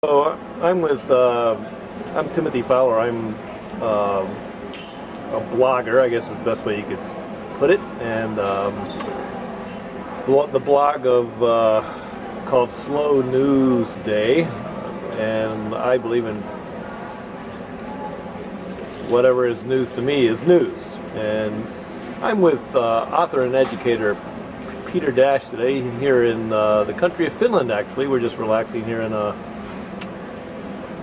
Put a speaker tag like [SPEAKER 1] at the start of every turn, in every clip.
[SPEAKER 1] So I'm Timothy Fowler. I'm a blogger, I guess is the best way you could put it, and the blog of called Slow News Day, and I believe in whatever is news to me is news. And I'm with author and educator Peter Dash today here in the country of Finland. Actually, we're just relaxing here in a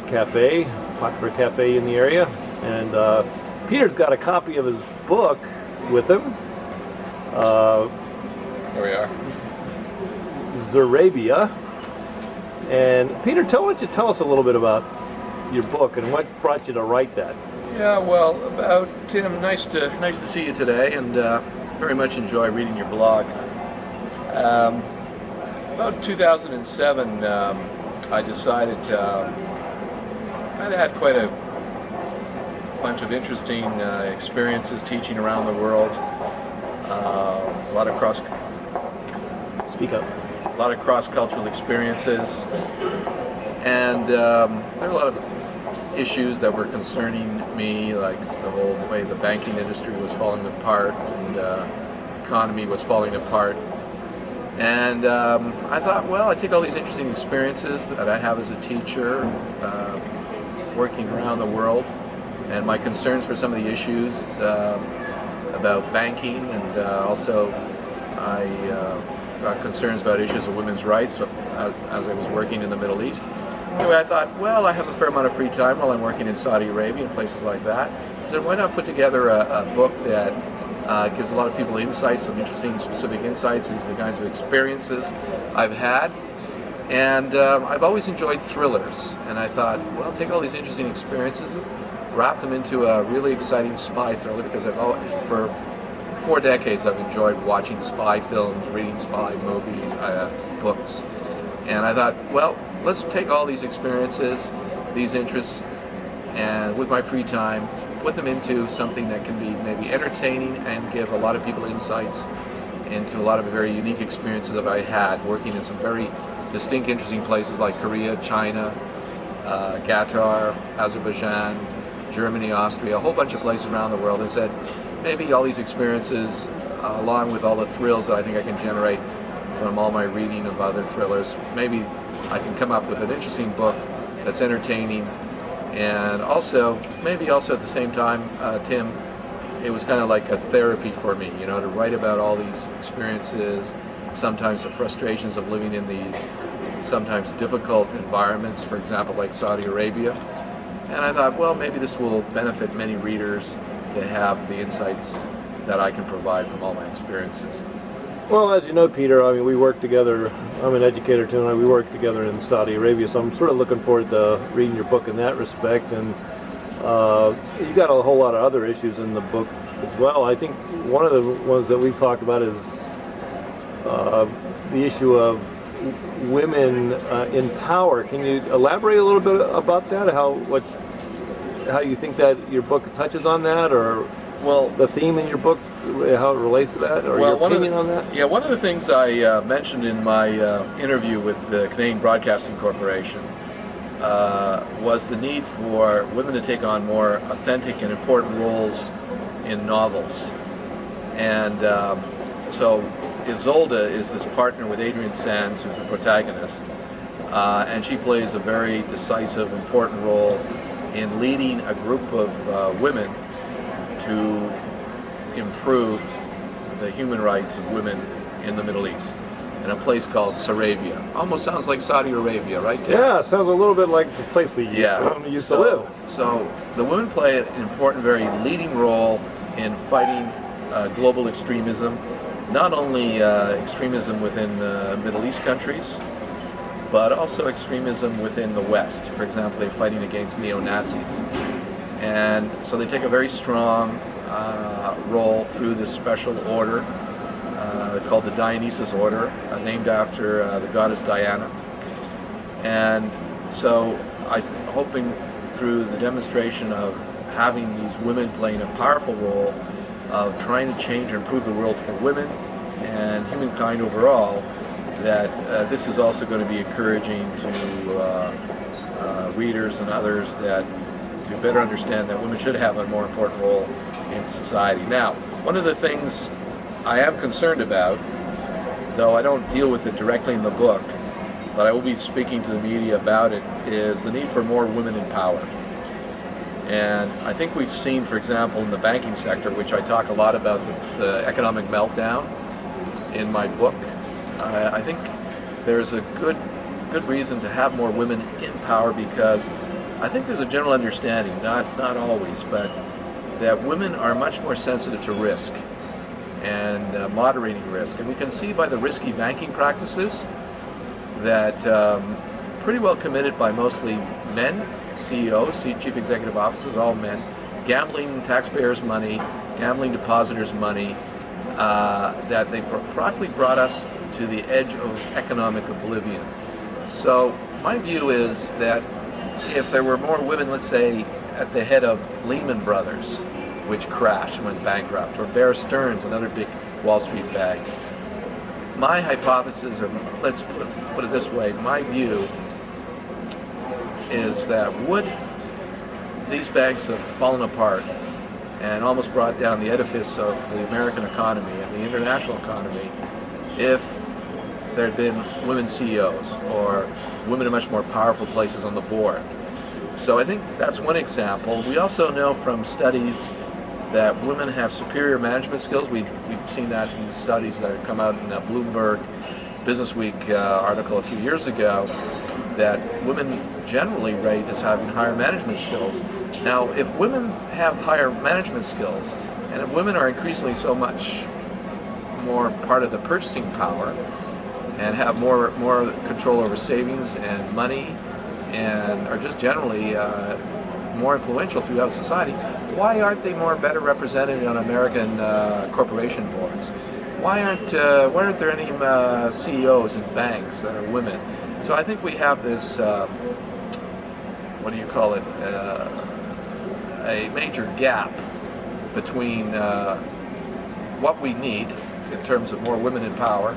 [SPEAKER 1] cafe, popular cafe in the area, and Peter's got a copy of his book with him.
[SPEAKER 2] Here we are.
[SPEAKER 1] Zurabia. And Peter, why don't you tell us a little bit about your book and what brought you to write that?
[SPEAKER 2] Yeah, well, about Tim, nice to see you today, and very much enjoy reading your blog. About 2007, I decided I'd had quite a bunch of interesting experiences teaching around the world. A lot of cross-cultural experiences, and there were a lot of issues that were concerning me, like the whole way the banking industry was falling apart and economy was falling apart. And I thought, well, I take all these interesting experiences that I have as a teacher, working around the world, and my concerns for some of the issues about banking, and also I got concerns about issues of women's rights as I was working in the Middle East. Anyway, I thought, well, I have a fair amount of free time while I'm working in Saudi Arabia and places like that. So why not put together a book that gives a lot of people insights, some interesting specific insights into the kinds of experiences I've had. And I've always enjoyed thrillers, and I thought, well, take all these interesting experiences, wrap them into a really exciting spy thriller, because for 4 decades I've enjoyed watching spy films, reading spy movies, books. And I thought, well, let's take all these experiences, these interests, and with my free time, put them into something that can be maybe entertaining and give a lot of people insights into a lot of very unique experiences that I had working in some very distinct, interesting places like Korea, China, Qatar, Azerbaijan, Germany, Austria, a whole bunch of places around the world, and said maybe all these experiences, along with all the thrills that I think I can generate from all my reading of other thrillers, maybe I can come up with an interesting book that's entertaining. And also, maybe also at the same time, Tim, it was kind of like a therapy for me, to write about all these experiences, sometimes the frustrations of living in these sometimes difficult environments, for example, like Saudi Arabia. And I thought, well, maybe this will benefit many readers to have the insights that I can provide from all my experiences.
[SPEAKER 1] Well, as you know, Peter, I mean, we work together. I'm an educator too, and we work together in Saudi Arabia, so I'm sort of looking forward to reading your book in that respect. And you got a whole lot of other issues in the book as well. I think one of the ones that we've talked about is the issue of women in power. Can you elaborate a little bit about that? How you think that your book touches on that, or the theme in your book, how it relates to that, or your opinion on that?
[SPEAKER 2] Yeah, one of the things I mentioned in my interview with the Canadian Broadcasting Corporation was the need for women to take on more authentic and important roles in novels. And so Isolde is this partner with Adrian Sands, who's the protagonist, and she plays a very decisive, important role in leading a group of women to improve the human rights of women in the Middle East, in a place called Zurabia. Almost sounds like Saudi Arabia, right, Tim?
[SPEAKER 1] Yeah, it sounds a little bit like the place we used to live.
[SPEAKER 2] So the women play an important, very leading role in fighting global extremism, not only extremism within Middle East countries, but also extremism within the West. For example, they're fighting against neo-Nazis. And so they take a very strong role through this special order called the Dionysus Order, named after the goddess Diana. And so I'm hoping through the demonstration of having these women playing a powerful role of trying to change and improve the world for women and humankind overall, that this is also going to be encouraging to readers and others that to better understand that women should have a more important role in society. Now, one of the things I am concerned about, though I don't deal with it directly in the book, but I will be speaking to the media about it, is the need for more women in power. And I think we've seen, for example, in the banking sector, which I talk a lot about the economic meltdown in my book, I think there's a good reason to have more women in power, because I think there's a general understanding, not always, but that women are much more sensitive to risk and moderating risk. And we can see by the risky banking practices that pretty well committed by mostly men, CEOs, chief executive officers, all men, gambling taxpayers' money, gambling depositors' money, that they practically brought us to the edge of economic oblivion. So my view is that if there were more women, let's say, at the head of Lehman Brothers, which crashed and went bankrupt, or Bear Stearns, another big Wall Street bank, my hypothesis, or let's put it this way, my view is that would these banks have fallen apart and almost brought down the edifice of the American economy and the international economy if there had been women CEOs or women in much more powerful places on the board. So I think that's one example. We also know from studies that women have superior management skills. We've seen that in studies that have come out in a Bloomberg Businessweek article a few years ago, that women generally rate as having higher management skills. Now, if women have higher management skills, and if women are increasingly so much more part of the purchasing power and have more control over savings and money and are just generally more influential throughout society, why aren't they better represented on American corporation boards? Why aren't there any CEOs in banks that are women? So I think we have this, what do you call it, a major gap between what we need in terms of more women in power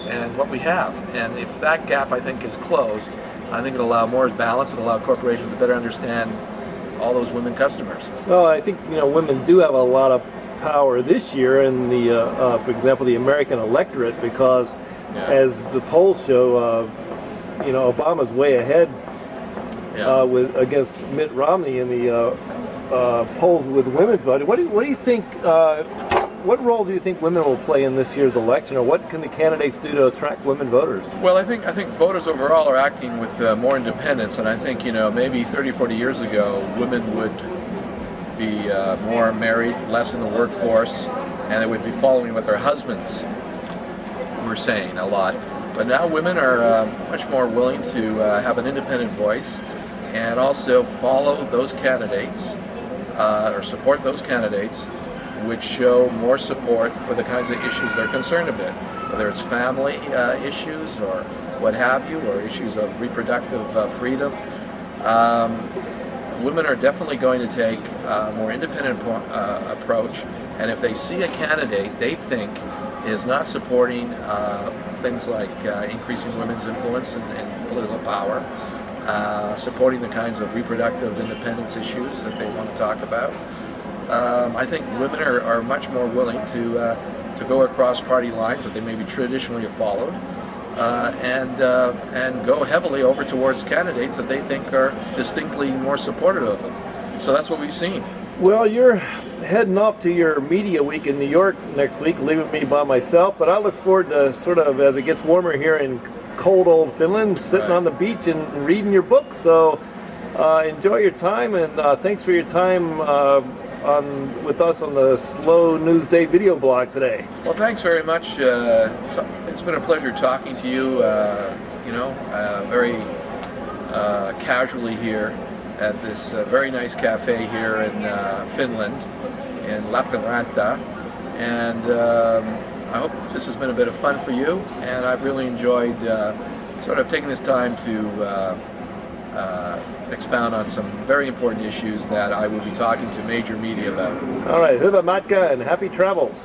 [SPEAKER 2] and what we have. And if that gap, I think, is closed, I think it'll allow more balance and allow corporations to better understand all those women customers.
[SPEAKER 1] Well, I think women do have a lot of power this year in the, for example, the American electorate, because as the polls show, Obama's way ahead against Mitt Romney in the polls with women's voting. What do you think? What role do you think women will play in this year's election, or what can the candidates do to attract women voters?
[SPEAKER 2] Well, I think voters overall are acting with more independence, and I think maybe 30, 40 years ago, women would be more married, less in the workforce, and they would be following what their husbands were saying a lot. But now women are much more willing to have an independent voice and also follow those candidates or support those candidates which show more support for the kinds of issues they're concerned about, whether it's family issues or what have you, or issues of reproductive freedom. Women are definitely going to take a more independent approach, and if they see a candidate they think is not supporting things like increasing women's influence and political power, supporting the kinds of reproductive independence issues that they want to talk about, I think women are much more willing to go across party lines that they maybe traditionally have followed, and go heavily over towards candidates that they think are distinctly more supportive of them. So that's what we've seen.
[SPEAKER 1] Well, you're heading off to your media week in New York next week, leaving me by myself, but I look forward to sort of, as it gets warmer here in cold old Finland, sitting on the beach and reading your book. So enjoy your time, and thanks for your time with us on the Slow News Day video blog today.
[SPEAKER 2] Well, thanks very much. It's been a pleasure talking to you, very casually here at this very nice cafe here in Finland, in Lappeenranta, and I hope this has been a bit of fun for you, and I've really enjoyed sort of taking this time to expound on some very important issues that I will be talking to major media about.
[SPEAKER 1] All right, hyvää matkaa and happy travels.